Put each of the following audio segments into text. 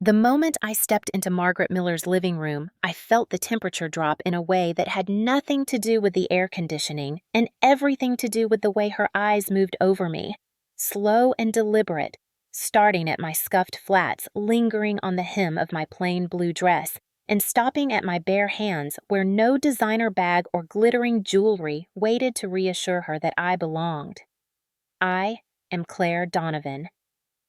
The moment I stepped into Margaret Miller's living room, I felt the temperature drop in a way that had nothing to do with the air conditioning and everything to do with the way her eyes moved over me. Slow and deliberate, starting at my scuffed flats, lingering on the hem of my plain blue dress, and stopping at my bare hands where no designer bag or glittering jewelry waited to reassure her that I belonged. I am Claire Donovan.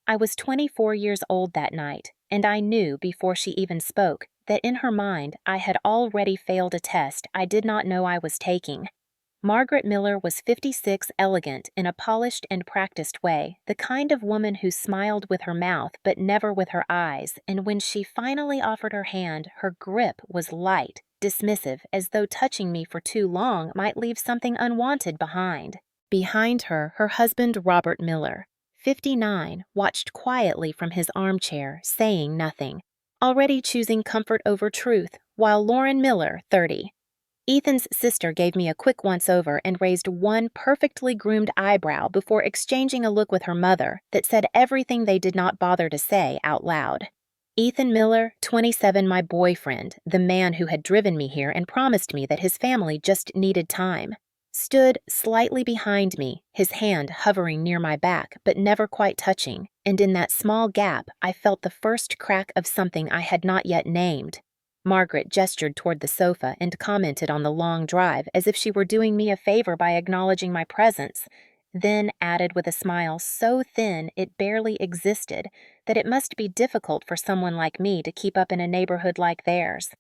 I was 24 years old that night, and I knew before she even spoke that in her mind I had already failed a test I did not know I was taking. Margaret Miller was 56, elegant in a polished and practiced way, the kind of woman who smiled with her mouth but never with her eyes, and when she finally offered her hand, her grip was light, dismissive, as though touching me for too long might leave something unwanted behind. Behind her, her husband Robert Miller, 59, watched quietly from his armchair, saying nothing, already choosing comfort over truth, while Lauren Miller, 30. Ethan's sister gave me a quick once-over and raised one perfectly groomed eyebrow before exchanging a look with her mother that said everything they did not bother to say out loud. Ethan Miller, 27, my boyfriend, the man who had driven me here and promised me that his family just needed time, stood slightly behind me, his hand hovering near my back but never quite touching, and in that small gap I felt the first crack of something I had not yet named. Margaret gestured toward the sofa and commented on the long drive as if she were doing me a favor by acknowledging my presence, then added with a smile so thin it barely existed that it must be difficult for someone like me to keep up in a neighborhood like theirs.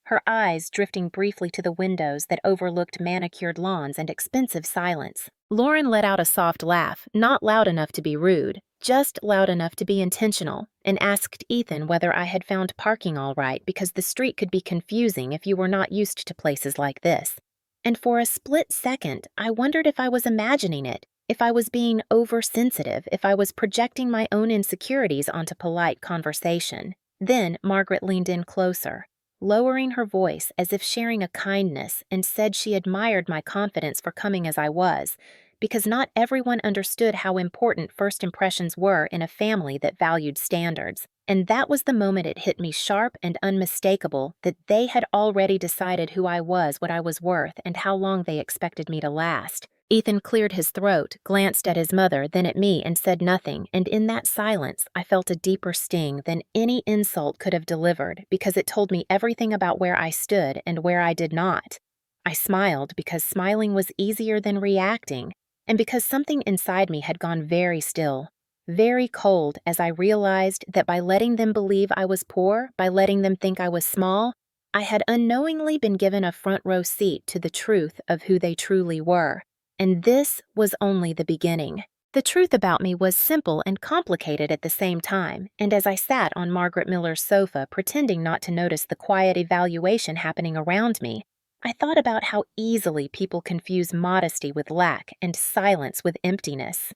Her eyes drifting briefly to the windows that overlooked manicured lawns and expensive silence. Lauren let out a soft laugh, not loud enough to be rude, just loud enough to be intentional, and asked Ethan whether I had found parking all right because the street could be confusing if you were not used to places like this. And for a split second, I wondered if I was imagining it, if I was being oversensitive, if I was projecting my own insecurities onto polite conversation. Then Margaret leaned in closer, lowering her voice as if sharing a kindness, and said she admired my confidence for coming as I was, because not everyone understood how important first impressions were in a family that valued standards. And that was the moment it hit me sharp and unmistakable that they had already decided who I was, what I was worth, and how long they expected me to last. Ethan cleared his throat, glanced at his mother, then at me, and said nothing, and in that silence I felt a deeper sting than any insult could have delivered because it told me everything about where I stood and where I did not. I smiled because smiling was easier than reacting, and because something inside me had gone very still, very cold as I realized that by letting them believe I was poor, by letting them think I was small, I had unknowingly been given a front row seat to the truth of who they truly were. And this was only the beginning. The truth about me was simple and complicated at the same time, and as I sat on Margaret Miller's sofa pretending not to notice the quiet evaluation happening around me, I thought about how easily people confuse modesty with lack and silence with emptiness.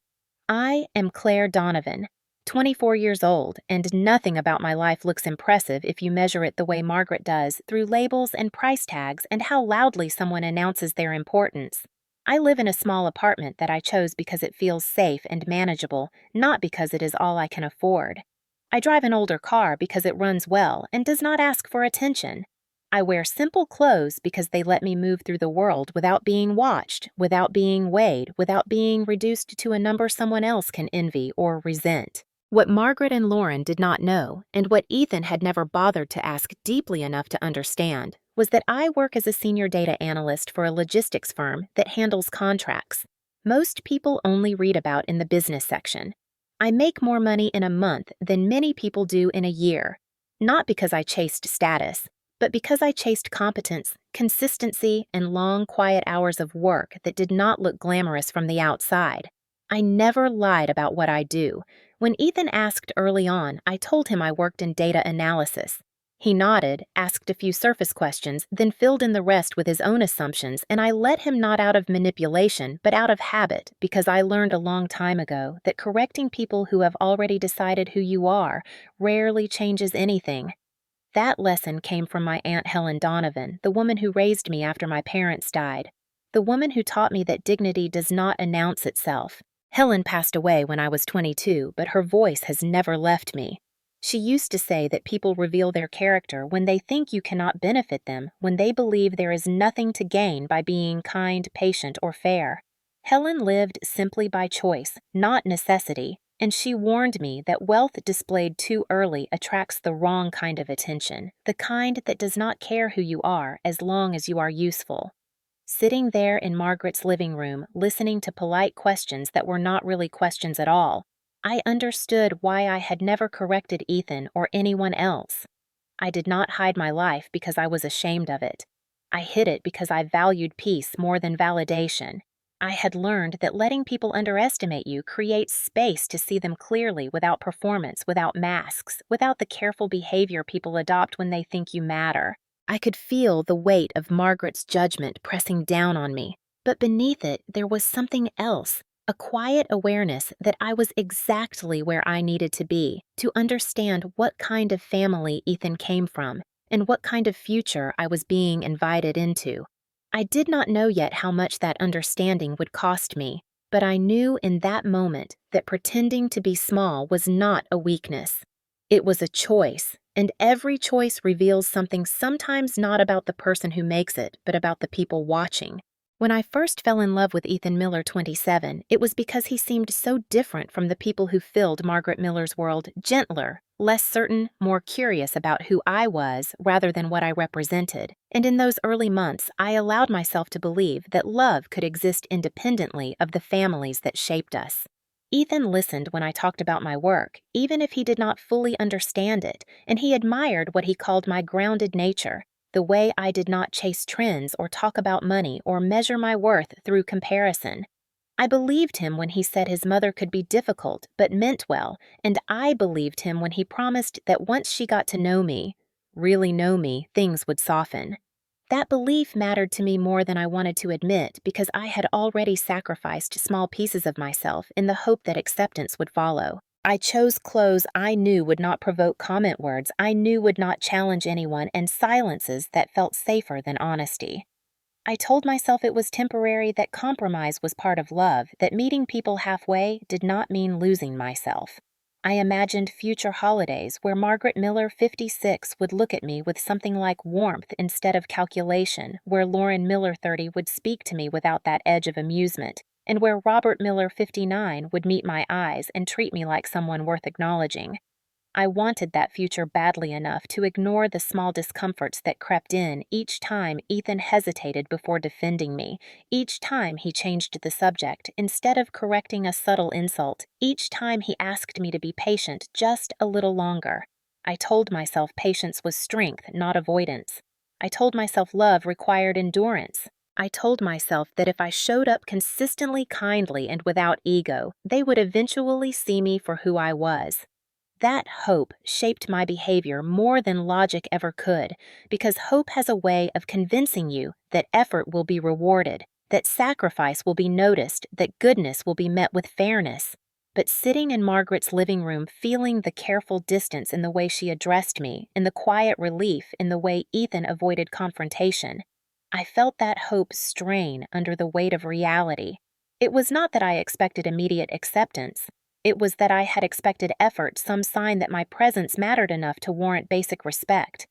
I am Claire Donovan, 24 years old, and nothing about my life looks impressive if you measure it the way Margaret does, through labels and price tags and how loudly someone announces their importance. I live in a small apartment that I chose because it feels safe and manageable, not because it is all I can afford. I drive an older car because it runs well and does not ask for attention. I wear simple clothes because they let me move through the world without being watched, without being weighed, without being reduced to a number someone else can envy or resent. What Margaret and Lauren did not know, and what Ethan had never bothered to ask deeply enough to understand, was that I work as a senior data analyst for a logistics firm that handles contracts. Most people only read about in the business section. I make more money in a month than many people do in a year, not because I chased status, but because I chased competence, consistency, and long, quiet hours of work that did not look glamorous from the outside. I never lied about what I do. When Ethan asked early on, I told him I worked in data analysis. He nodded, asked a few surface questions, then filled in the rest with his own assumptions, and I let him not out of manipulation, but out of habit, because I learned a long time ago that correcting people who have already decided who you are rarely changes anything. That lesson came from my Aunt Helen Donovan, the woman who raised me after my parents died, the woman who taught me that dignity does not announce itself. Helen passed away when I was 22, but her voice has never left me. She used to say that people reveal their character when they think you cannot benefit them, when they believe there is nothing to gain by being kind, patient, or fair. Helen lived simply by choice, not necessity, and she warned me that wealth displayed too early attracts the wrong kind of attention, the kind that does not care who you are as long as you are useful. Sitting there in Margaret's living room, listening to polite questions that were not really questions at all, I understood why I had never corrected Ethan or anyone else. I did not hide my life because I was ashamed of it. I hid it because I valued peace more than validation. I had learned that letting people underestimate you creates space to see them clearly without performance, without masks, without the careful behavior people adopt when they think you matter. I could feel the weight of Margaret's judgment pressing down on me, but beneath it there was something else, a quiet awareness that I was exactly where I needed to be to understand what kind of family Ethan came from and what kind of future I was being invited into. I did not know yet how much that understanding would cost me, but I knew in that moment that pretending to be small was not a weakness. It was a choice, and every choice reveals something sometimes not about the person who makes it, but about the people watching. When I first fell in love with Ethan Miller, 27, it was because he seemed so different from the people who filled Margaret Miller's world, gentler, less certain, more curious about who I was rather than what I represented. And in those early months, I allowed myself to believe that love could exist independently of the families that shaped us. Ethan listened when I talked about my work, even if he did not fully understand it, and he admired what he called my grounded nature, the way I did not chase trends or talk about money or measure my worth through comparison. I believed him when he said his mother could be difficult but meant well, and I believed him when he promised that once she got to know me, really know me, things would soften. That belief mattered to me more than I wanted to admit because I had already sacrificed small pieces of myself in the hope that acceptance would follow. I chose clothes I knew would not provoke comment words I knew would not challenge anyone, and silences that felt safer than honesty. I told myself it was temporary, that compromise was part of love, that meeting people halfway did not mean losing myself. I imagined future holidays where Margaret Miller, 56, would look at me with something like warmth instead of calculation, where Lauren Miller, 30, would speak to me without that edge of amusement, and where Robert Miller, 59, would meet my eyes and treat me like someone worth acknowledging. I wanted that future badly enough to ignore the small discomforts that crept in each time Ethan hesitated before defending me, each time he changed the subject instead of correcting a subtle insult, each time he asked me to be patient just a little longer. I told myself patience was strength, not avoidance. I told myself love required endurance. I told myself that if I showed up consistently kindly and without ego, they would eventually see me for who I was. That hope shaped my behavior more than logic ever could, because hope has a way of convincing you that effort will be rewarded, that sacrifice will be noticed, that goodness will be met with fairness. But sitting in Margaret's living room, feeling the careful distance in the way she addressed me, and the quiet relief in the way Ethan avoided confrontation, I felt that hope strain under the weight of reality. It was not that I expected immediate acceptance. It was that I had expected effort, some sign that my presence mattered enough to warrant basic respect.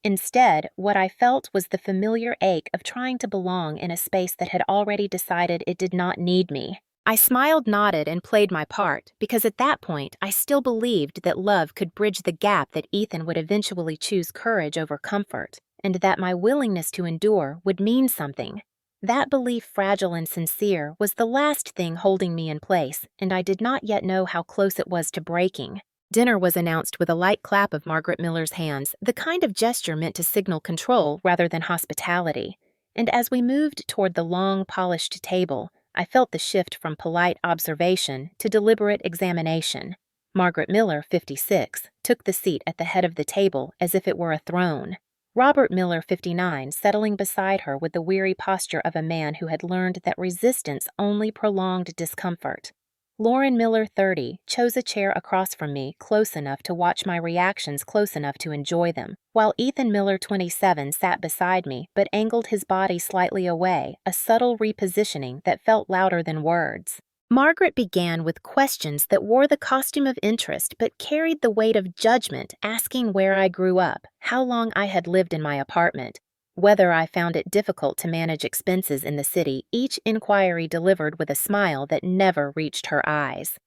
Instead, what I felt was the familiar ache of trying to belong in a space that had already decided it did not need me. I smiled, nodded, and played my part, because at that point I still believed that love could bridge the gap, that Ethan would eventually choose courage over comfort, and that my willingness to endure would mean something. That belief, fragile and sincere, was the last thing holding me in place, and I did not yet know how close it was to breaking. Dinner was announced with a light clap of Margaret Miller's hands, the kind of gesture meant to signal control rather than hospitality. And as we moved toward the long, polished table, I felt the shift from polite observation to deliberate examination. Margaret Miller, 56, took the seat at the head of the table as if it were a throne. Robert Miller, 59, settling beside her with the weary posture of a man who had learned that resistance only prolonged discomfort. Lauren Miller, 30, chose a chair across from me, close enough to watch my reactions, close enough to enjoy them, while Ethan Miller, 27, sat beside me but angled his body slightly away, a subtle repositioning that felt louder than words. Margaret began with questions that wore the costume of interest but carried the weight of judgment, asking where I grew up, how long I had lived in my apartment, whether I found it difficult to manage expenses in the city. Each inquiry delivered with a smile that never reached her eyes.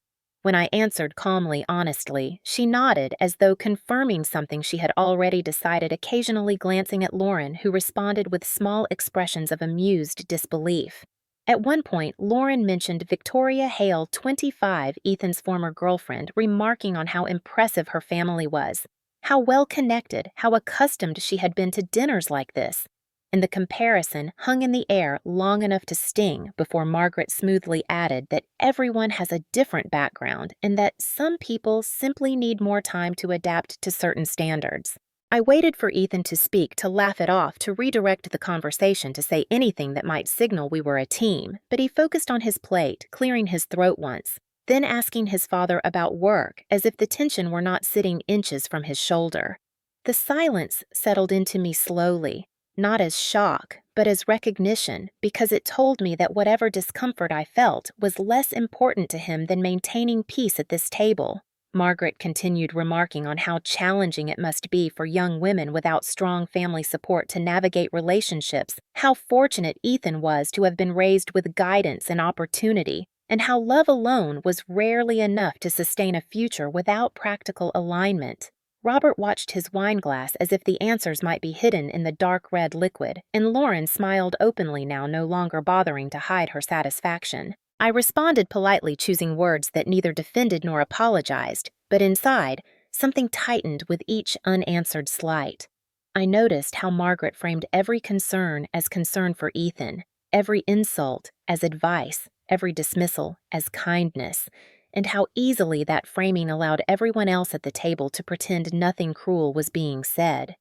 When I answered calmly, honestly, she nodded as though confirming something she had already decided, occasionally glancing at Lauren, who responded with small expressions of amused disbelief. At one point, Lauren mentioned Victoria Hale, 25, Ethan's former girlfriend, remarking on how impressive her family was, how well-connected, how accustomed she had been to dinners like this. And the comparison hung in the air long enough to sting before Margaret smoothly added that everyone has a different background and that some people simply need more time to adapt to certain standards. I waited for Ethan to speak, to laugh it off, to redirect the conversation, to say anything that might signal we were a team, but he focused on his plate, clearing his throat once, then asking his father about work, as if the tension were not sitting inches from his shoulder. The silence settled into me slowly, not as shock, but as recognition, because it told me that whatever discomfort I felt was less important to him than maintaining peace at this table. Margaret continued remarking on how challenging it must be for young women without strong family support to navigate relationships, how fortunate Ethan was to have been raised with guidance and opportunity, and how love alone was rarely enough to sustain a future without practical alignment. Robert watched his wineglass as if the answers might be hidden in the dark red liquid, and Lauren smiled openly now, no longer bothering to hide her satisfaction. I responded politely, choosing words that neither defended nor apologized, but inside, something tightened with each unanswered slight. I noticed how Margaret framed every concern as concern for Ethan, every insult as advice, every dismissal as kindness, and how easily that framing allowed everyone else at the table to pretend nothing cruel was being said.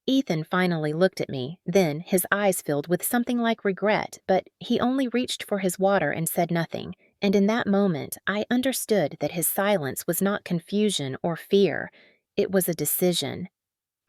Ethan finally looked at me, then his eyes filled with something like regret, but he only reached for his water and said nothing, and in that moment I understood that his silence was not confusion or fear, it was a decision.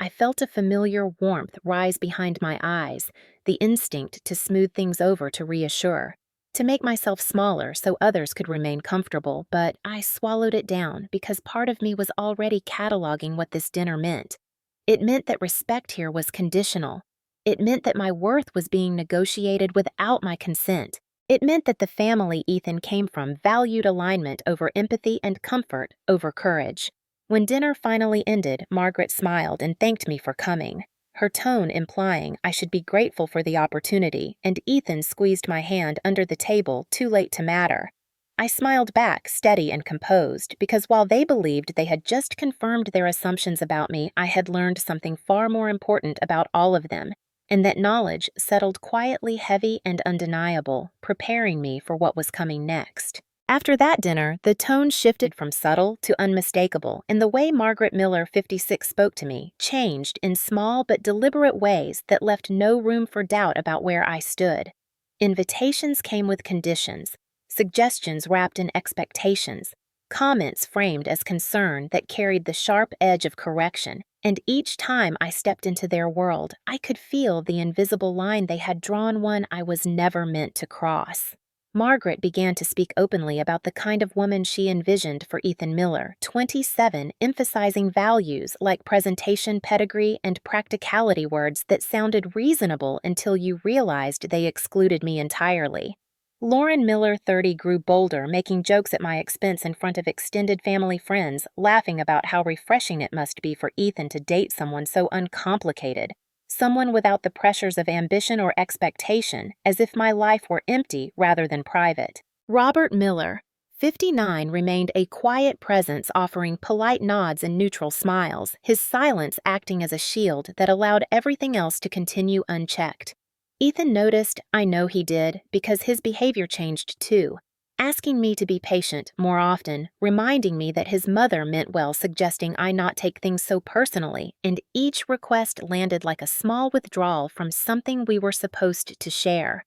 I felt a familiar warmth rise behind my eyes, the instinct to smooth things over, to reassure, to make myself smaller so others could remain comfortable, but I swallowed it down because part of me was already cataloging what this dinner meant. It meant that respect here was conditional. It meant that my worth was being negotiated without my consent. It meant that the family Ethan came from valued alignment over empathy and comfort over courage. When dinner finally ended, Margaret smiled and thanked me for coming, her tone implying I should be grateful for the opportunity, and Ethan squeezed my hand under the table, too late to matter. I smiled back, steady and composed, because while they believed they had just confirmed their assumptions about me, I had learned something far more important about all of them, and that knowledge settled quietly heavy and undeniable, preparing me for what was coming next. After that dinner, the tone shifted from subtle to unmistakable, and the way Margaret Miller, 56, spoke to me changed in small but deliberate ways that left no room for doubt about where I stood. Invitations came with conditions, suggestions wrapped in expectations, comments framed as concern that carried the sharp edge of correction, and each time I stepped into their world, I could feel the invisible line they had drawn, one I was never meant to cross. Margaret began to speak openly about the kind of woman she envisioned for Ethan Miller, 27, emphasizing values like presentation, pedigree, and practicality, words that sounded reasonable until you realized they excluded me entirely. Lauren Miller, 30, grew bolder, making jokes at my expense in front of extended family friends, laughing about how refreshing it must be for Ethan to date someone so uncomplicated, someone without the pressures of ambition or expectation, as if my life were empty rather than private. Robert Miller, 59, remained a quiet presence, offering polite nods and neutral smiles, his silence acting as a shield that allowed everything else to continue unchecked. Ethan noticed, I know he did, because his behavior changed too, asking me to be patient more often, reminding me that his mother meant well, suggesting I not take things so personally, and each request landed like a small withdrawal from something we were supposed to share.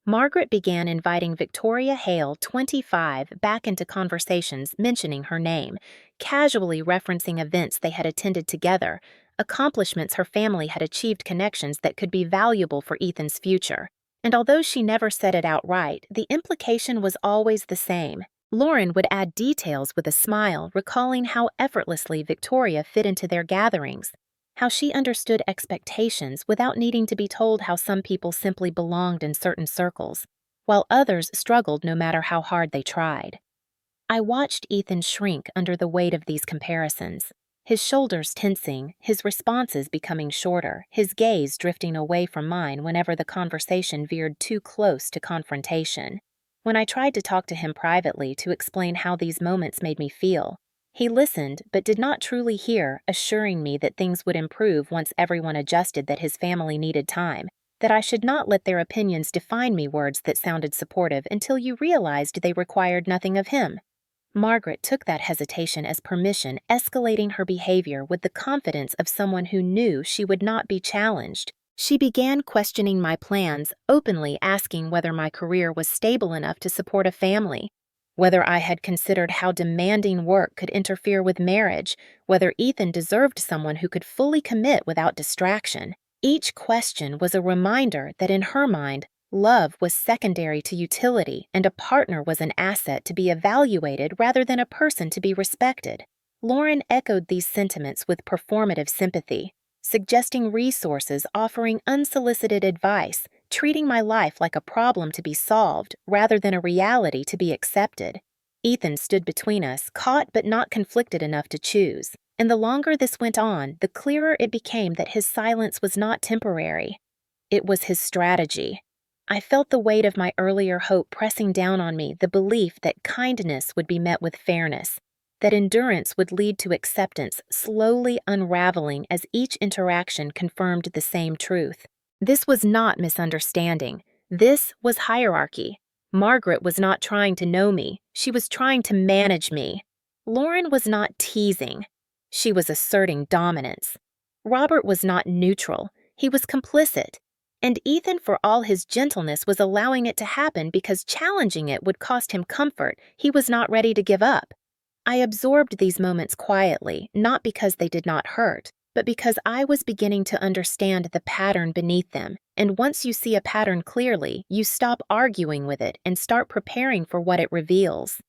Margaret began inviting Victoria Hale, 25, back into conversations, mentioning her name, casually referencing events they had attended together, accomplishments her family had achieved, connections that could be valuable for Ethan's future. And although she never said it outright, the implication was always the same. Lauren would add details with a smile, recalling how effortlessly Victoria fit into their gatherings, how she understood expectations without needing to be told how some people simply belonged in certain circles, while others struggled no matter how hard they tried. I watched Ethan shrink under the weight of these comparisons, his shoulders tensing, his responses becoming shorter, his gaze drifting away from mine whenever the conversation veered too close to confrontation. When I tried to talk to him privately to explain how these moments made me feel, he listened but did not truly hear, assuring me that things would improve once everyone adjusted, that his family needed time, that I should not let their opinions define me, words that sounded supportive until you realized they required nothing of him. Margaret took that hesitation as permission, escalating her behavior with the confidence of someone who knew she would not be challenged. She began questioning my plans, openly asking whether my career was stable enough to support a family, whether I had considered how demanding work could interfere with marriage, whether Ethan deserved someone who could fully commit without distraction. Each question was a reminder that in her mind, love was secondary to utility, and a partner was an asset to be evaluated rather than a person to be respected. Lauren echoed these sentiments with performative sympathy, suggesting resources, offering unsolicited advice, treating my life like a problem to be solved rather than a reality to be accepted. Ethan stood between us, caught but not conflicted enough to choose, and the longer this went on, the clearer it became that his silence was not temporary. It was his strategy. I felt the weight of my earlier hope pressing down on me, the belief that kindness would be met with fairness, that endurance would lead to acceptance, slowly unraveling as each interaction confirmed the same truth. This was not misunderstanding. This was hierarchy. Margaret was not trying to know me. She was trying to manage me. Lauren was not teasing. She was asserting dominance. Robert was not neutral. He was complicit. And Ethan, for all his gentleness, was allowing it to happen because challenging it would cost him comfort he was not ready to give up. I absorbed these moments quietly, not because they did not hurt, but because I was beginning to understand the pattern beneath them. And once you see a pattern clearly, you stop arguing with it and start preparing for what it reveals.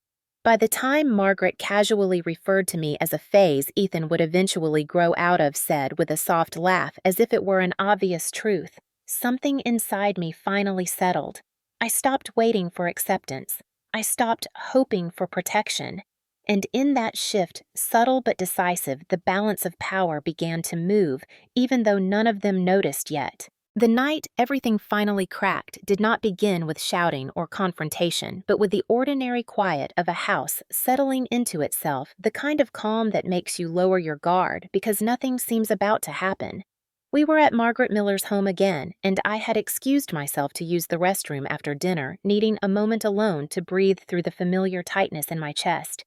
By the time Margaret casually referred to me as a phase Ethan would eventually grow out of, said with a soft laugh as if it were an obvious truth, something inside me finally settled. I stopped waiting for acceptance. I stopped hoping for protection. And in that shift, subtle but decisive, the balance of power began to move, even though none of them noticed yet. The night everything finally cracked did not begin with shouting or confrontation, but with the ordinary quiet of a house settling into itself, the kind of calm that makes you lower your guard because nothing seems about to happen. We were at Margaret Miller's home again, and I had excused myself to use the restroom after dinner, needing a moment alone to breathe through the familiar tightness in my chest.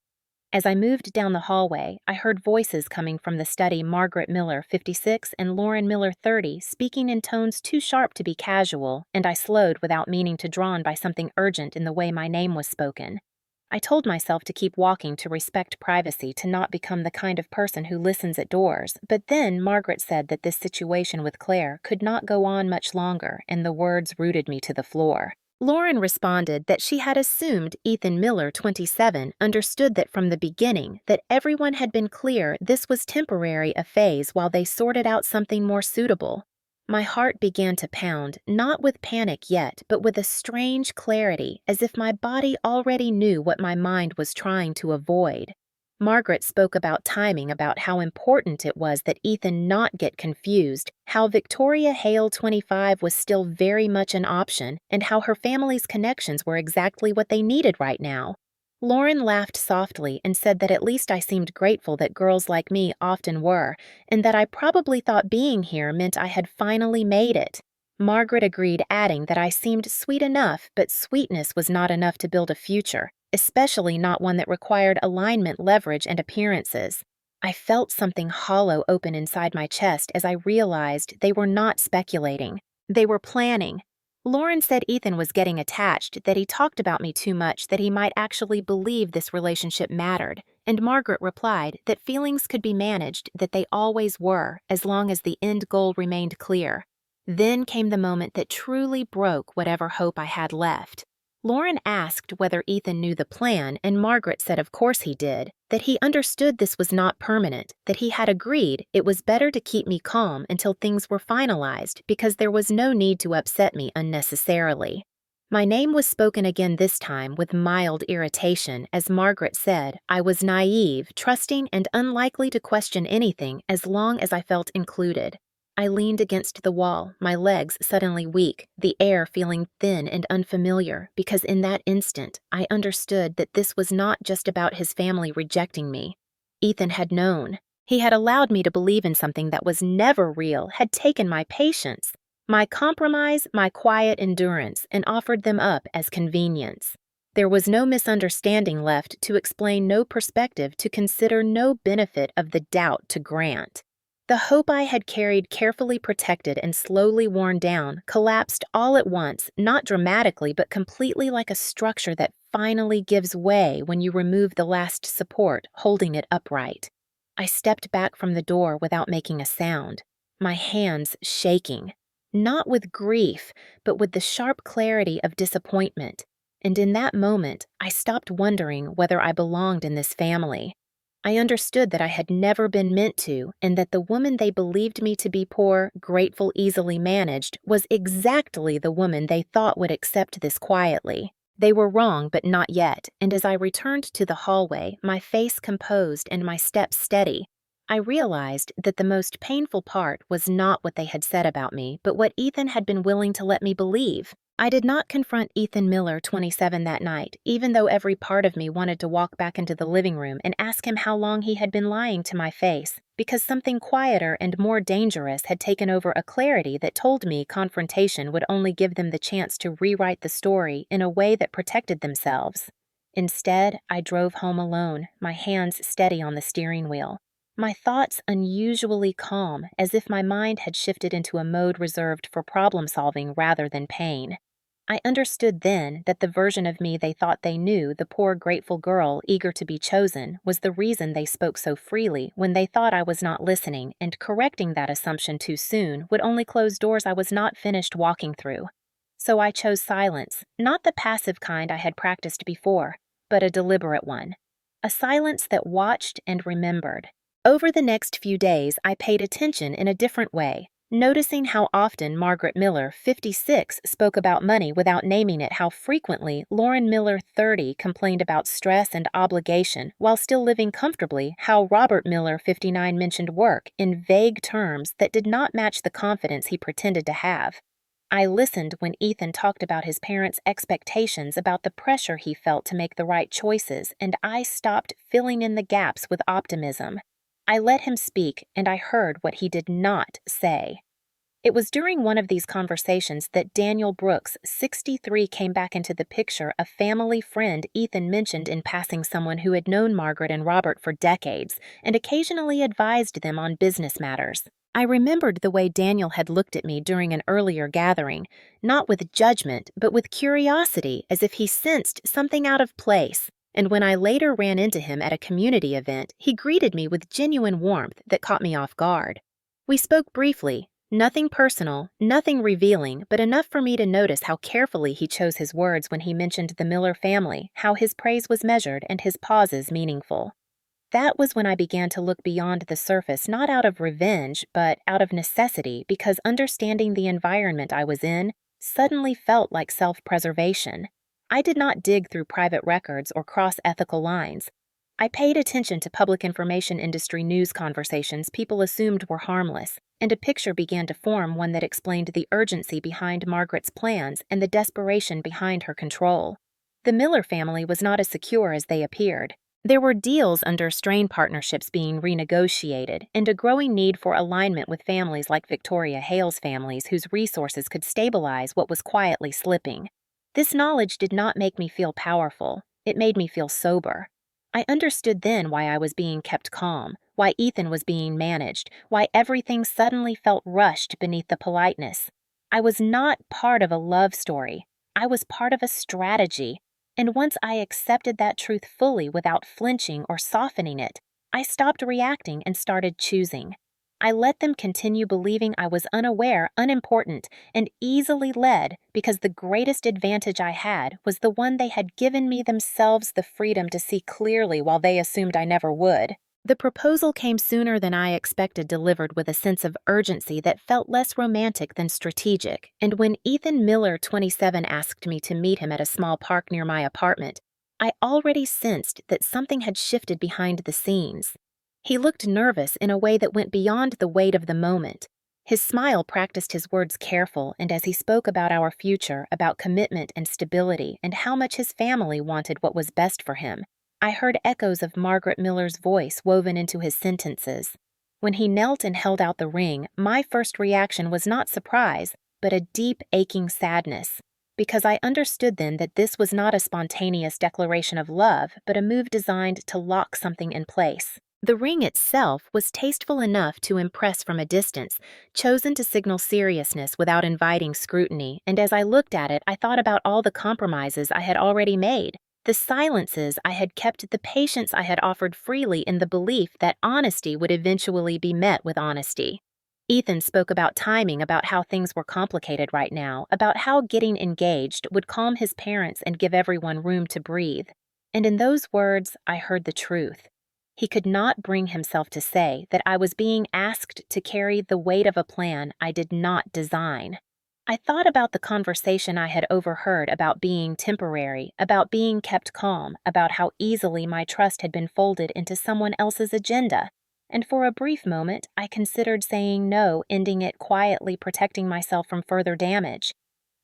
As I moved down the hallway, I heard voices coming from the study, Margaret Miller, 56, and Lauren Miller, 30, speaking in tones too sharp to be casual, and I slowed without meaning to, drawn by something urgent in the way my name was spoken. I told myself to keep walking, to respect privacy, to not become the kind of person who listens at doors, but then Margaret said that this situation with Claire could not go on much longer, and the words rooted me to the floor. Lauren responded that she had assumed Ethan Miller, 27, understood that from the beginning, that everyone had been clear this was temporary, a phase while they sorted out something more suitable. My heart began to pound, not with panic yet, but with a strange clarity, as if my body already knew what my mind was trying to avoid. Margaret spoke about timing, about how important it was that Ethan not get confused, how Victoria Hale, 25, was still very much an option, and how her family's connections were exactly what they needed right now. Lauren laughed softly and said that at least I seemed grateful that girls like me often were, and that I probably thought being here meant I had finally made it. Margaret agreed, adding that I seemed sweet enough, but sweetness was not enough to build a future, especially not one that required alignment, leverage, and appearances. I felt something hollow open inside my chest as I realized they were not speculating. They were planning. Lauren said Ethan was getting attached, that he talked about me too much, that he might actually believe this relationship mattered, and Margaret replied that feelings could be managed, that they always were, as long as the end goal remained clear. Then came the moment that truly broke whatever hope I had left. Lauren asked whether Ethan knew the plan, and Margaret said of course he did, that he understood this was not permanent, that he had agreed it was better to keep me calm until things were finalized because there was no need to upset me unnecessarily. My name was spoken again this time with mild irritation as Margaret said I was naive, trusting, and unlikely to question anything as long as I felt included. I leaned against the wall, my legs suddenly weak, the air feeling thin and unfamiliar, because in that instant, I understood that this was not just about his family rejecting me. Ethan had known. He had allowed me to believe in something that was never real, had taken my patience, my compromise, my quiet endurance, and offered them up as convenience. There was no misunderstanding left to explain, no perspective to consider, no benefit of the doubt to grant. The hope I had carried carefully protected and slowly worn down collapsed all at once, not dramatically but completely like a structure that finally gives way when you remove the last support holding it upright. I stepped back from the door without making a sound, my hands shaking, not with grief, but with the sharp clarity of disappointment. And in that moment, I stopped wondering whether I belonged in this family. I understood that I had never been meant to, and that the woman they believed me to be poor, grateful, easily managed, was exactly the woman they thought would accept this quietly. They were wrong, but not yet, and as I returned to the hallway, my face composed and my steps steady, I realized that the most painful part was not what they had said about me, but what Ethan had been willing to let me believe. I did not confront Ethan Miller, 27, that night, even though every part of me wanted to walk back into the living room and ask him how long he had been lying to my face, because something quieter and more dangerous had taken over, a clarity that told me confrontation would only give them the chance to rewrite the story in a way that protected themselves. Instead, I drove home alone, my hands steady on the steering wheel. My thoughts unusually calm, as if my mind had shifted into a mode reserved for problem-solving rather than pain. I understood then that the version of me they thought they knew, the poor grateful girl eager to be chosen, was the reason they spoke so freely when they thought I was not listening, and correcting that assumption too soon would only close doors I was not finished walking through. So I chose silence, not the passive kind I had practiced before, but a deliberate one. A silence that watched and remembered. Over the next few days, I paid attention in a different way, noticing how often Margaret Miller, 56, spoke about money without naming it, how frequently Lauren Miller, 30, complained about stress and obligation while still living comfortably, how Robert Miller, 59, mentioned work in vague terms that did not match the confidence he pretended to have. I listened when Ethan talked about his parents' expectations, about the pressure he felt to make the right choices, and I stopped filling in the gaps with optimism. I let him speak, and I heard what he did not say. It was during one of these conversations that Daniel Brooks, 63, came back into the picture, a family friend Ethan mentioned in passing, someone who had known Margaret and Robert for decades and occasionally advised them on business matters. I remembered the way Daniel had looked at me during an earlier gathering, not with judgment, but with curiosity, as if he sensed something out of place. And when I later ran into him at a community event, he greeted me with genuine warmth that caught me off guard. We spoke briefly, nothing personal, nothing revealing, but enough for me to notice how carefully he chose his words when he mentioned the Miller family, how his praise was measured and his pauses meaningful. That was when I began to look beyond the surface, not out of revenge, but out of necessity, because understanding the environment I was in suddenly felt like self-preservation. I did not dig through private records or cross ethical lines. I paid attention to public information industry news conversations people assumed were harmless, and a picture began to form, one that explained the urgency behind Margaret's plans and the desperation behind her control. The Miller family was not as secure as they appeared. There were deals under strain partnerships being renegotiated, and a growing need for alignment with families like Victoria Hale's families, whose resources could stabilize what was quietly slipping. This knowledge did not make me feel powerful. It made me feel sober. I understood then why I was being kept calm, why Ethan was being managed, why everything suddenly felt rushed beneath the politeness. I was not part of a love story. I was part of a strategy. And once I accepted that truth fully without flinching or softening it, I stopped reacting and started choosing. I let them continue believing I was unaware, unimportant, and easily led because the greatest advantage I had was the one they had given me themselves the freedom to see clearly while they assumed I never would. The proposal came sooner than I expected, delivered with a sense of urgency that felt less romantic than strategic, and when Ethan Miller, 27, asked me to meet him at a small park near my apartment, I already sensed that something had shifted behind the scenes. He looked nervous in a way that went beyond the weight of the moment. His smile practiced his words careful, and as he spoke about our future, about commitment and stability, and how much his family wanted what was best for him, I heard echoes of Margaret Miller's voice woven into his sentences. When he knelt and held out the ring, my first reaction was not surprise, but a deep, aching sadness, because I understood then that this was not a spontaneous declaration of love, but a move designed to lock something in place. The ring itself was tasteful enough to impress from a distance, chosen to signal seriousness without inviting scrutiny, and as I looked at it, I thought about all the compromises I had already made. The silences I had kept, the patience I had offered freely in the belief that honesty would eventually be met with honesty. Ethan spoke about timing, about how things were complicated right now, about how getting engaged would calm his parents and give everyone room to breathe. And in those words, I heard the truth. He could not bring himself to say that I was being asked to carry the weight of a plan I did not design. I thought about the conversation I had overheard about being temporary, about being kept calm, about how easily my trust had been folded into someone else's agenda, and for a brief moment I considered saying no, ending it quietly, protecting myself from further damage.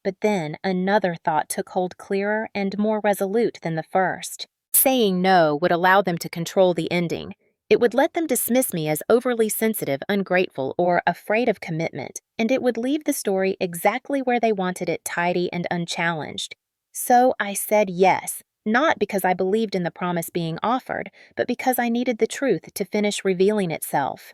But then another thought took hold, clearer and more resolute than the first. Saying no would allow them to control the ending. It would let them dismiss me as overly sensitive, ungrateful, or afraid of commitment, and it would leave the story exactly where they wanted it, tidy and unchallenged. So I said yes, not because I believed in the promise being offered, but because I needed the truth to finish revealing itself.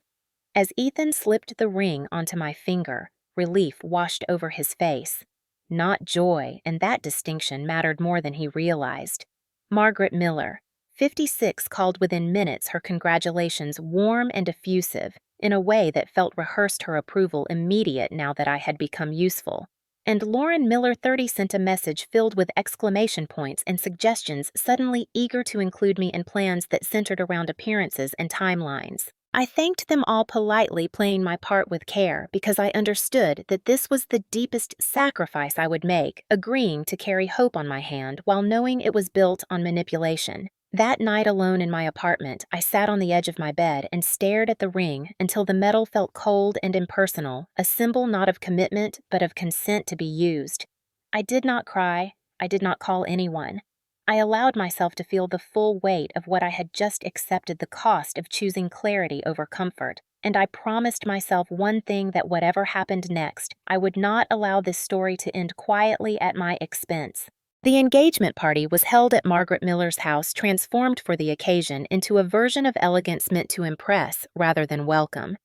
As Ethan slipped the ring onto my finger, relief washed over his face. Not joy, and that distinction mattered more than he realized. Margaret Miller, 56, called within minutes, her congratulations warm and effusive, in a way that felt rehearsed, her approval immediate now that I had become useful. And Lauren Miller, 30, sent a message filled with exclamation points and suggestions, suddenly eager to include me in plans that centered around appearances and timelines. I thanked them all politely, playing my part with care, because I understood that this was the deepest sacrifice I would make, agreeing to carry hope on my hand while knowing it was built on manipulation. That night alone in my apartment, I sat on the edge of my bed and stared at the ring until the metal felt cold and impersonal, a symbol not of commitment but of consent to be used. I did not cry. I did not call anyone. I allowed myself to feel the full weight of what I had just accepted, the cost of choosing clarity over comfort, and I promised myself one thing: that whatever happened next, I would not allow this story to end quietly at my expense. The engagement party was held at Margaret Miller's house, transformed for the occasion into a version of elegance meant to impress rather than welcome.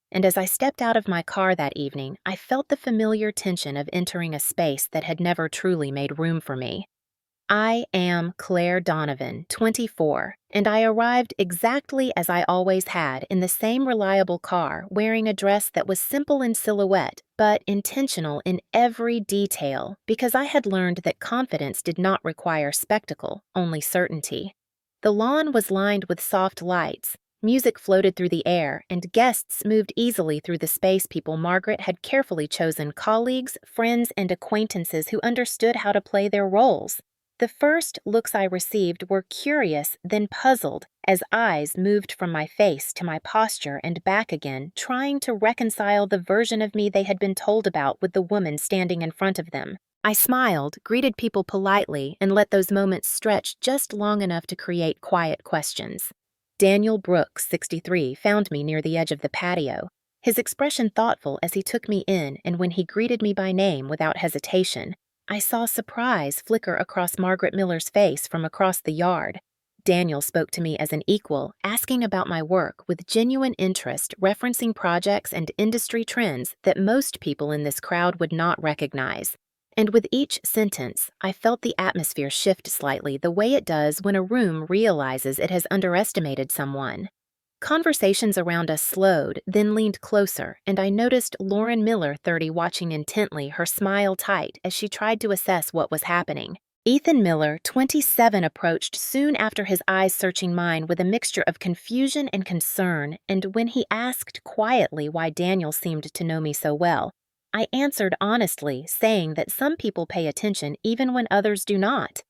And as I stepped out of my car that evening, I felt the familiar tension of entering a space that had never truly made room for me. I am Claire Donovan, 24, and I arrived exactly as I always had, in the same reliable car, wearing a dress that was simple in silhouette, but intentional in every detail, because I had learned that confidence did not require spectacle, only certainty. The lawn was lined with soft lights, music floated through the air, and guests moved easily through the space. People Margaret had carefully chosen, colleagues, friends, and acquaintances who understood how to play their roles. The first looks I received were curious, then puzzled, as eyes moved from my face to my posture and back again, trying to reconcile the version of me they had been told about with the woman standing in front of them. I smiled, greeted people politely, and let those moments stretch just long enough to create quiet questions. Daniel Brooks, 63, found me near the edge of the patio, his expression thoughtful as he took me in, and when he greeted me by name without hesitation, I saw surprise flicker across Margaret Miller's face from across the yard. Daniel spoke to me as an equal, asking about my work with genuine interest, referencing projects and industry trends that most people in this crowd would not recognize. And with each sentence, I felt the atmosphere shift slightly, the way it does when a room realizes it has underestimated someone. Conversations around us slowed, then leaned closer, and I noticed Lauren Miller, 30, watching intently, her smile tight as she tried to assess what was happening. Ethan Miller, 27, approached soon after, his eyes searching mine with a mixture of confusion and concern, and when he asked quietly why Daniel seemed to know me so well, I answered honestly, saying that some people pay attention even when others do not.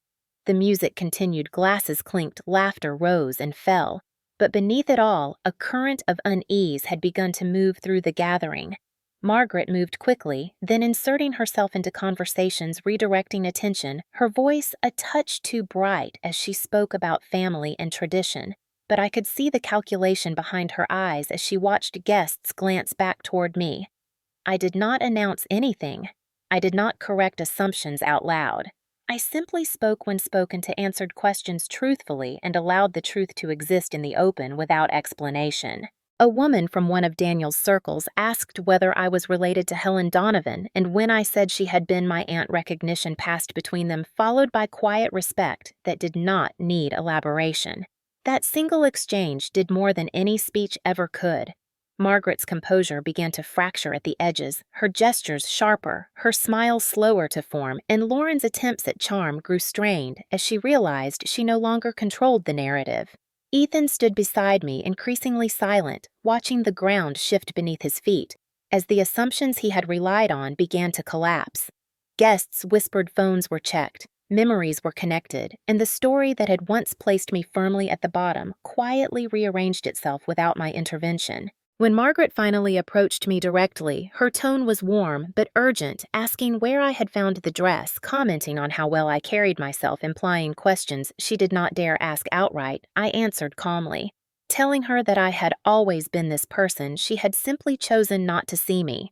The music continued, glasses clinked, laughter rose and fell. But beneath it all, a current of unease had begun to move through the gathering. Margaret moved quickly, then inserting herself into conversations, redirecting attention, her voice a touch too bright as she spoke about family and tradition. But I could see the calculation behind her eyes as she watched guests glance back toward me. I did not announce anything. I did not correct assumptions out loud. I simply spoke when spoken to, answered questions truthfully, and allowed the truth to exist in the open without explanation. A woman from one of Daniel's circles asked whether I was related to Helen Donovan, and when I said she had been my aunt, recognition passed between them, followed by quiet respect that did not need elaboration. That single exchange did more than any speech ever could. Margaret's composure began to fracture at the edges, her gestures sharper, her smile slower to form, and Lauren's attempts at charm grew strained as she realized she no longer controlled the narrative. Ethan stood beside me, increasingly silent, watching the ground shift beneath his feet, as the assumptions he had relied on began to collapse. Guests whispered, phones were checked, memories were connected, and the story that had once placed me firmly at the bottom quietly rearranged itself without my intervention. When Margaret finally approached me directly, her tone was warm but urgent, asking where I had found the dress, commenting on how well I carried myself, implying questions she did not dare ask outright. I answered calmly, telling her that I had always been this person, she had simply chosen not to see me.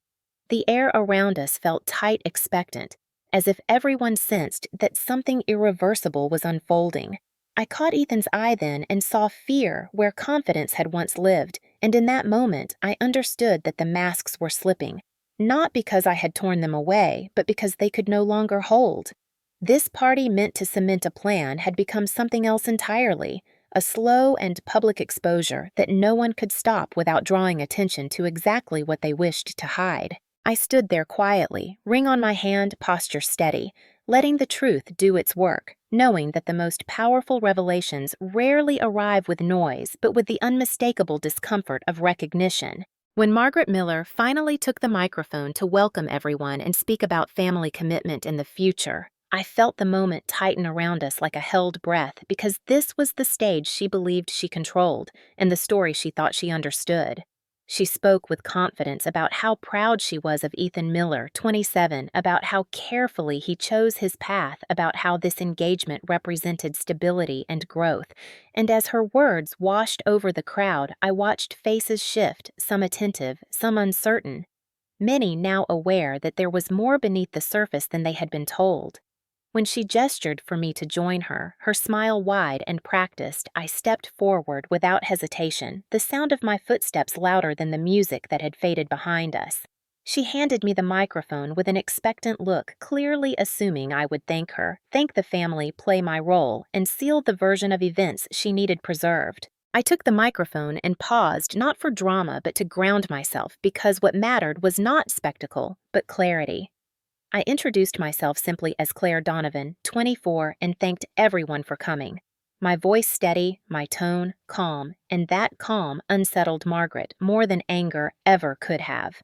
The air around us felt tight, expectant, as if everyone sensed that something irreversible was unfolding. I caught Ethan's eye then and saw fear where confidence had once lived, and in that moment I understood that the masks were slipping, not because I had torn them away, but because they could no longer hold. This party meant to cement a plan had become something else entirely, a slow and public exposure that no one could stop without drawing attention to exactly what they wished to hide. I stood there quietly, ring on my hand, posture steady, letting the truth do its work, knowing that the most powerful revelations rarely arrive with noise, but with the unmistakable discomfort of recognition. When Margaret Miller finally took the microphone to welcome everyone and speak about family commitment in the future, I felt the moment tighten around us like a held breath, because this was the stage she believed she controlled and the story she thought she understood. She spoke with confidence about how proud she was of Ethan Miller, 27, about how carefully he chose his path, about how this engagement represented stability and growth. And as her words washed over the crowd, I watched faces shift, some attentive, some uncertain, many now aware that there was more beneath the surface than they had been told. When she gestured for me to join her, her smile wide and practiced, I stepped forward without hesitation, the sound of my footsteps louder than the music that had faded behind us. She handed me the microphone with an expectant look, clearly assuming I would thank her, thank the family, play my role, and seal the version of events she needed preserved. I took the microphone and paused, not for drama, but to ground myself, because what mattered was not spectacle, but clarity. I introduced myself simply as Claire Donovan, 24, and thanked everyone for coming. My voice steady, my tone calm, and that calm unsettled Margaret more than anger ever could have.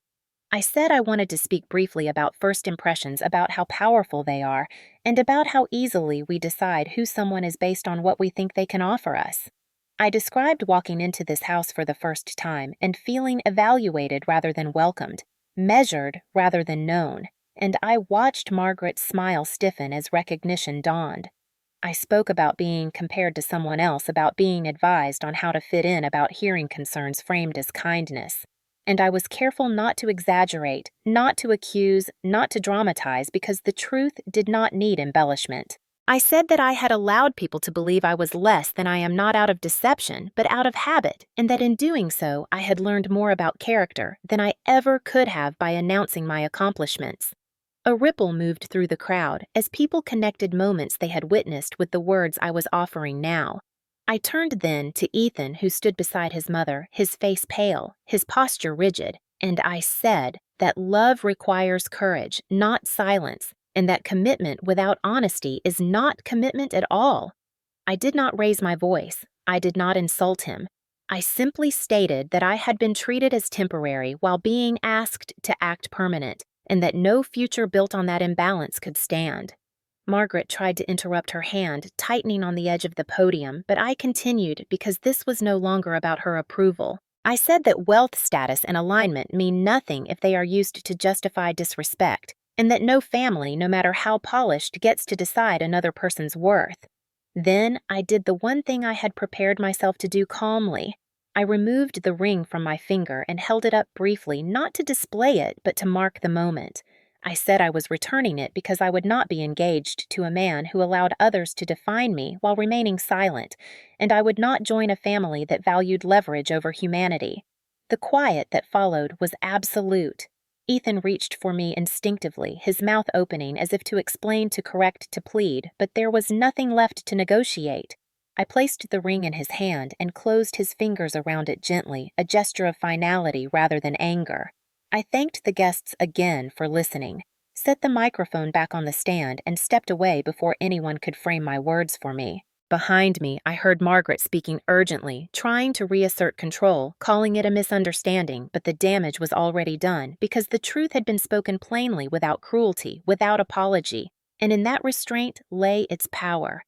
I said I wanted to speak briefly about first impressions, about how powerful they are, and about how easily we decide who someone is based on what we think they can offer us. I described walking into this house for the first time and feeling evaluated rather than welcomed, measured rather than known. And I watched Margaret's smile stiffen as recognition dawned. I spoke about being compared to someone else, about being advised on how to fit in, about hearing concerns framed as kindness. And I was careful not to exaggerate, not to accuse, not to dramatize, because the truth did not need embellishment. I said that I had allowed people to believe I was less than I am, not out of deception, but out of habit, and that in doing so I had learned more about character than I ever could have by announcing my accomplishments. A ripple moved through the crowd as people connected moments they had witnessed with the words I was offering now. I turned then to Ethan, who stood beside his mother, his face pale, his posture rigid, and I said that love requires courage, not silence, and that commitment without honesty is not commitment at all. I did not raise my voice. I did not insult him. I simply stated that I had been treated as temporary while being asked to act permanent, and that no future built on that imbalance could stand. Margaret tried to interrupt, her hand tightening on the edge of the podium, but I continued because this was no longer about her approval. I said that wealth status and alignment mean nothing if they are used to justify disrespect, and that no family, no matter how polished, gets to decide another person's worth. Then I did the one thing I had prepared myself to do calmly. I removed the ring from my finger and held it up briefly, not to display it, but to mark the moment. I said I was returning it because I would not be engaged to a man who allowed others to define me while remaining silent, and I would not join a family that valued leverage over humanity. The quiet that followed was absolute. Ethan reached for me instinctively, his mouth opening as if to explain, to correct, to plead, but there was nothing left to negotiate. I placed the ring in his hand and closed his fingers around it gently, a gesture of finality rather than anger. I thanked the guests again for listening, set the microphone back on the stand, and stepped away before anyone could frame my words for me. Behind me, I heard Margaret speaking urgently, trying to reassert control, calling it a misunderstanding, but the damage was already done because the truth had been spoken plainly, without cruelty, without apology, and in that restraint lay its power.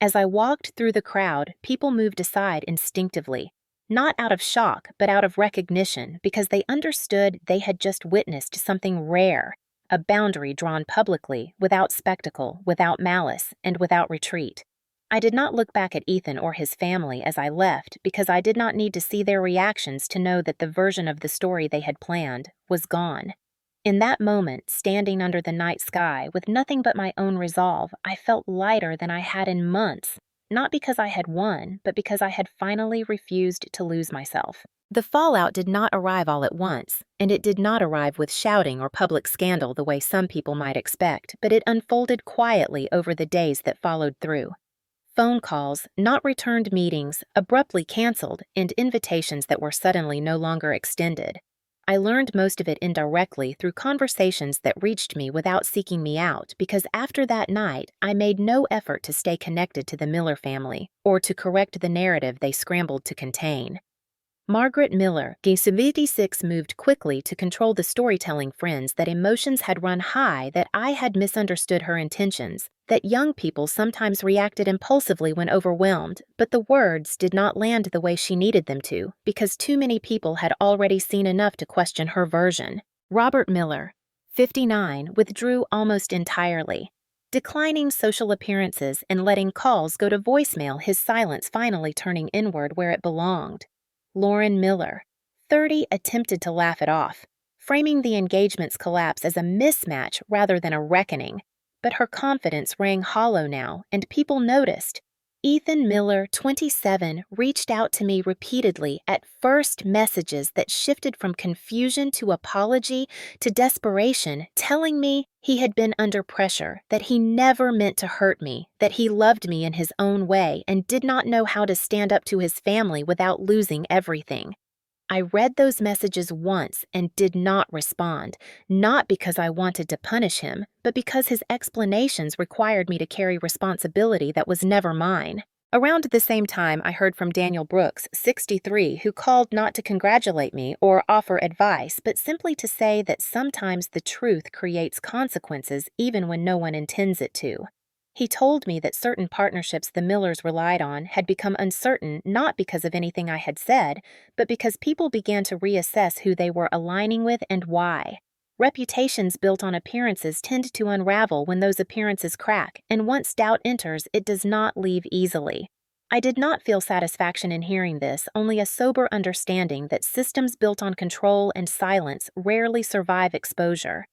As I walked through the crowd, people moved aside instinctively. Not out of shock, but out of recognition, because they understood they had just witnessed something rare, a boundary drawn publicly, without spectacle, without malice, and without retreat. I did not look back at Ethan or his family as I left, because I did not need to see their reactions to know that the version of the story they had planned was gone. In that moment, standing under the night sky with nothing but my own resolve, I felt lighter than I had in months. Not because I had won, but because I had finally refused to lose myself. The fallout did not arrive all at once, and it did not arrive with shouting or public scandal the way some people might expect, but it unfolded quietly over the days that followed through. Phone calls, not returned meetings, abruptly canceled, and invitations that were suddenly no longer extended. I learned most of it indirectly through conversations that reached me without seeking me out, because after that night, I made no effort to stay connected to the Miller family or to correct the narrative they scrambled to contain. Margaret Miller, 76, moved quickly to control the storytelling friends that emotions had run high, that I had misunderstood her intentions, that young people sometimes reacted impulsively when overwhelmed, but the words did not land the way she needed them to, because too many people had already seen enough to question her version. Robert Miller, 59, withdrew almost entirely, declining social appearances and letting calls go to voicemail, his silence finally turning inward where it belonged. Lauren Miller, 30, attempted to laugh it off, framing the engagement's collapse as a mismatch rather than a reckoning, but her confidence rang hollow now, and people noticed. Ethan Miller, 27, reached out to me repeatedly, at first messages that shifted from confusion to apology to desperation, telling me he had been under pressure, that he never meant to hurt me, that he loved me in his own way and did not know how to stand up to his family without losing everything. I read those messages once and did not respond, not because I wanted to punish him, but because his explanations required me to carry responsibility that was never mine. Around the same time, I heard from Daniel Brooks, 63, who called not to congratulate me or offer advice, but simply to say that sometimes the truth creates consequences even when no one intends it to. He told me that certain partnerships the Millers relied on had become uncertain not because of anything I had said, but because people began to reassess who they were aligning with and why. Reputations built on appearances tend to unravel when those appearances crack, and once doubt enters, it does not leave easily. I did not feel satisfaction in hearing this, only a sober understanding that systems built on control and silence rarely survive exposure.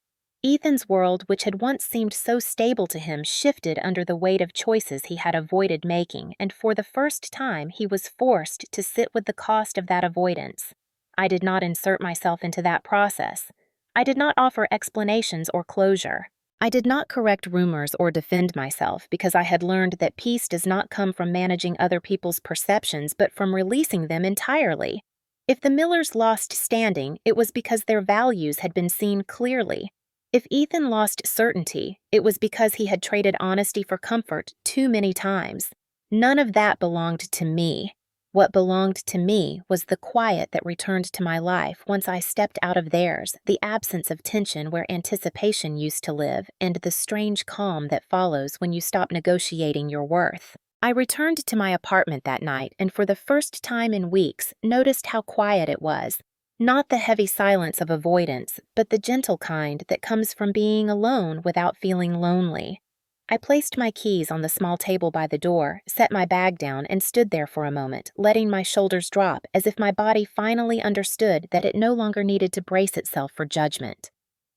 Ethan's world, which had once seemed so stable to him, shifted under the weight of choices he had avoided making, and for the first time he was forced to sit with the cost of that avoidance. I did not insert myself into that process. I did not offer explanations or closure. I did not correct rumors or defend myself because I had learned that peace does not come from managing other people's perceptions but from releasing them entirely. If the Millers lost standing, it was because their values had been seen clearly. If Ethan lost certainty, it was because he had traded honesty for comfort too many times. None of that belonged to me. What belonged to me was the quiet that returned to my life once I stepped out of theirs, the absence of tension where anticipation used to live, and the strange calm that follows when you stop negotiating your worth. I returned to my apartment that night and for the first time in weeks noticed how quiet it was. Not the heavy silence of avoidance, but the gentle kind that comes from being alone without feeling lonely. I placed my keys on the small table by the door, set my bag down, and stood there for a moment, letting my shoulders drop as if my body finally understood that it no longer needed to brace itself for judgment.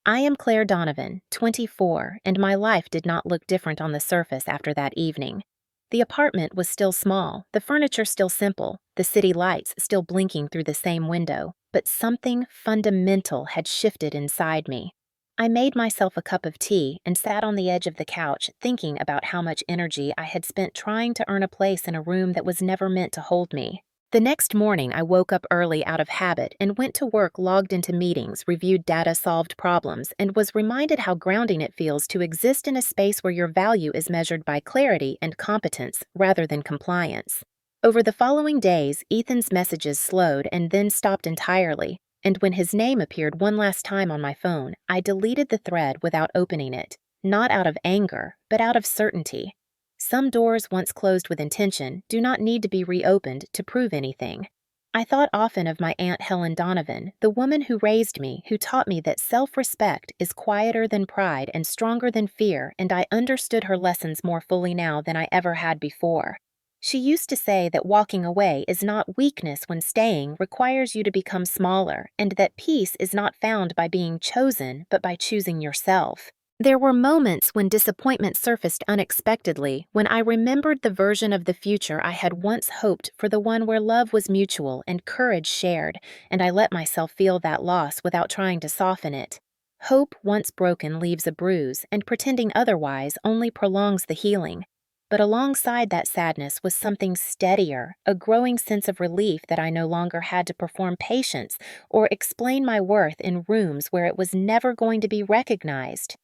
I am Claire Donovan, 24, and my life did not look different on the surface after that evening. The apartment was still small, the furniture still simple, the city lights still blinking through the same window, but something fundamental had shifted inside me. I made myself a cup of tea and sat on the edge of the couch thinking about how much energy I had spent trying to earn a place in a room that was never meant to hold me. The next morning, I woke up early out of habit and went to work, logged into meetings, reviewed data, solved problems, and was reminded how grounding it feels to exist in a space where your value is measured by clarity and competence rather than compliance. Over the following days, Ethan's messages slowed and then stopped entirely, and when his name appeared one last time on my phone, I deleted the thread without opening it, not out of anger, but out of certainty. Some doors once closed with intention do not need to be reopened to prove anything. I thought often of my Aunt Helen Donovan, the woman who raised me, who taught me that self-respect is quieter than pride and stronger than fear, and I understood her lessons more fully now than I ever had before. She used to say that walking away is not weakness when staying requires you to become smaller, and that peace is not found by being chosen, but by choosing yourself. There were moments when disappointment surfaced unexpectedly, when I remembered the version of the future I had once hoped for, the one where love was mutual and courage shared, and I let myself feel that loss without trying to soften it. Hope once broken leaves a bruise, and pretending otherwise only prolongs the healing. But alongside that sadness was something steadier, a growing sense of relief that I no longer had to perform patience or explain my worth in rooms where it was never going to be recognized.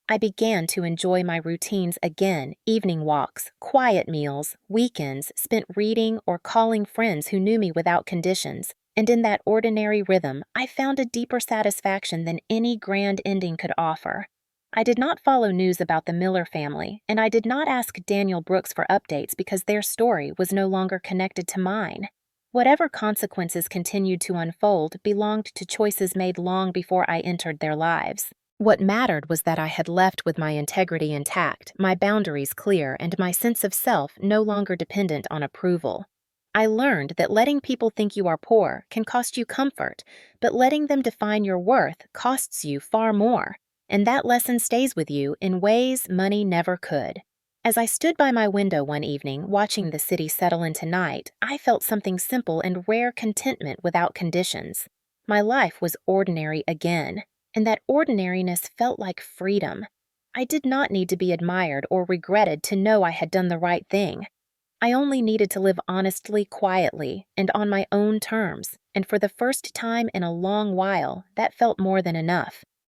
I began to enjoy my routines again, evening walks, quiet meals, weekends spent reading or calling friends who knew me without conditions, and in that ordinary rhythm I found a deeper satisfaction than any grand ending could offer. I did not follow news about the Miller family, and I did not ask Daniel Brooks for updates because their story was no longer connected to mine. Whatever consequences continued to unfold belonged to choices made long before I entered their lives. What mattered was that I had left with my integrity intact, my boundaries clear, and my sense of self no longer dependent on approval. I learned that letting people think you are poor can cost you comfort, but letting them define your worth costs you far more. And that lesson stays with you in ways money never could. As I stood by my window one evening, watching the city settle into night, I felt something simple and rare contentment without conditions. My life was ordinary again, and that ordinariness felt like freedom. I did not need to be admired or regretted to know I had done the right thing. I only needed to live honestly, quietly, and on my own terms, and for the first time in a long while, that felt more than enough.